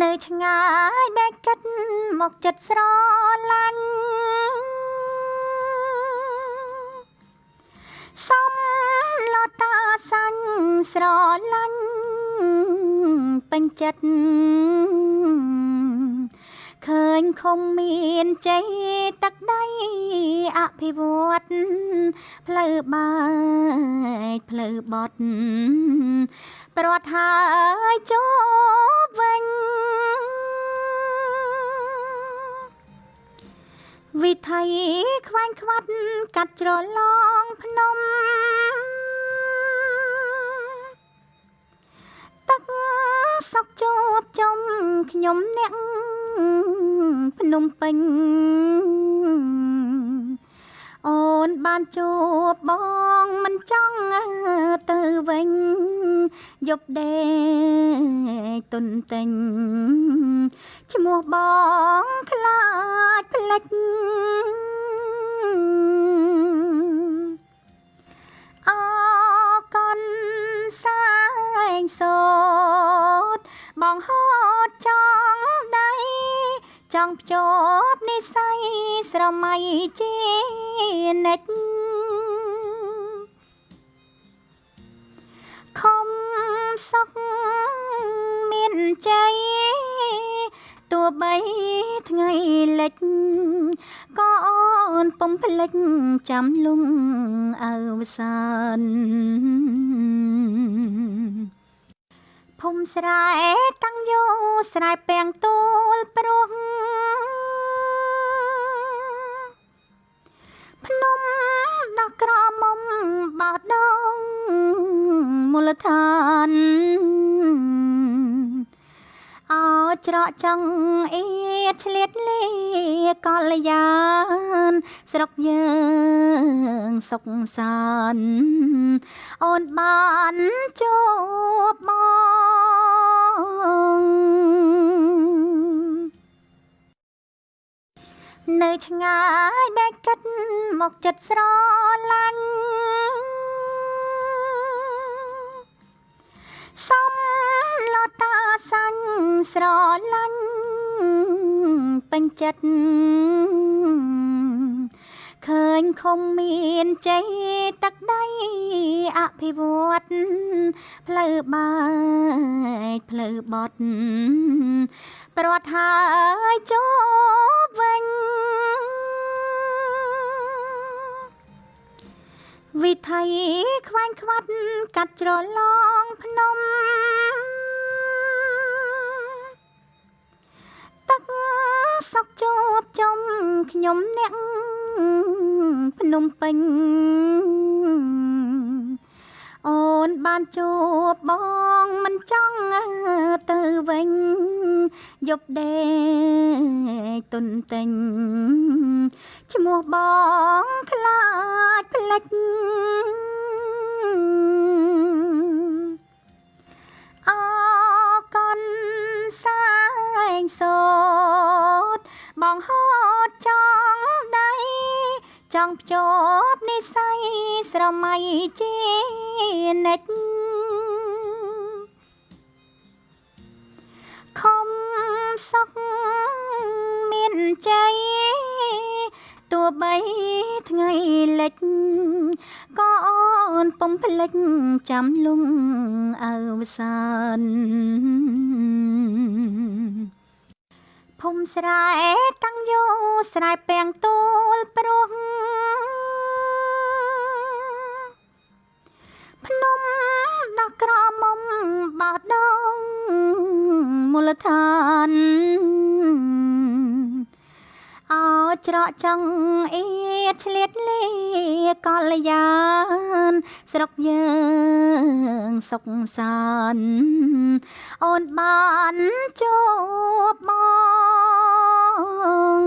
នៅឆ្ងាយដែលកាត់មកចិត្តស្រឡាញ់សំឡតាសាញ់ស្រឡាញ់ពេញចិត្តឃើញខំមានជ័យទឹកដីអភិវឌ្ឍផ្លូវបាយផ្លូវបត់ប្រត់ហើយជប់វិញវិថីខ្វាញ់ខ្វាត់កាត់ច្រឡងភ្នំទឹកសុកជួបជុំខ្ញុំអ្នកភ្នំពេញអូនបានជួបបងមិនចង់ទៅវិញយប់ដេកទុនទិញឈ្មោះបងខ្លាចផ្លេចអកនសែងសូតបងហត់ចង់ដៃចង់ភ្ជាប់និស័យស្រមៃជានិច្ចខំសុខមានជ័យទោះបីថ្ងៃលិចក៏អូនពុំភ្លេចចាំលំអវសានភូមិស្រែតាំងយោស្រែពាំងទូលព្រោះភ្នំដោះក្រមុំបោះដងមូលដ្ឋានអោច្រកចង់អៀតឆ្លៀតលេកលយានស្រុកយើងសុខសាន្តអូនបានជួបបងនៅឆ្ងាយដែលកាត់មកចិត្តស្រឡាញ់សំឡតាសាញ់ស្រឡាញ់ពេញចិត្តឃើញខំមានជ័យទឹកដីអភិវឌ្ឍផ្លូវបាយផ្លូវបត់ប្រត់ហើយជប់វិញវិថីខ្វាញ់ខ្វាត់កាត់ច្រឡងភ្នំទឹកសុកជួបជុំខ្ញុំអ្នកភ្នំពេញអូនបានជួបបងមិនចង់ទៅវិញយប់ដេកទុនទិញឈ្មោះបងខ្លាចផ្លេចអកនសែងសូតបងហត់ចង់ដៃចង់ភ្ជាប់និស័យស្រមៃជានិច្ចខំសុខមានជ័យទោះបីថ្ងៃលិចក៏អូនពុំភ្លេចចាំលំអវសានភូមិស្រែតាំងយោស្រែពាំងទូលព្រោះភ្នំដោះក្រមុំបោះដងមូលដ្ឋានអោច្រកចង់អៀតឆ្លៀតលេកលយានស្រុកយើងសុខសាន្តអូនបានជួបបង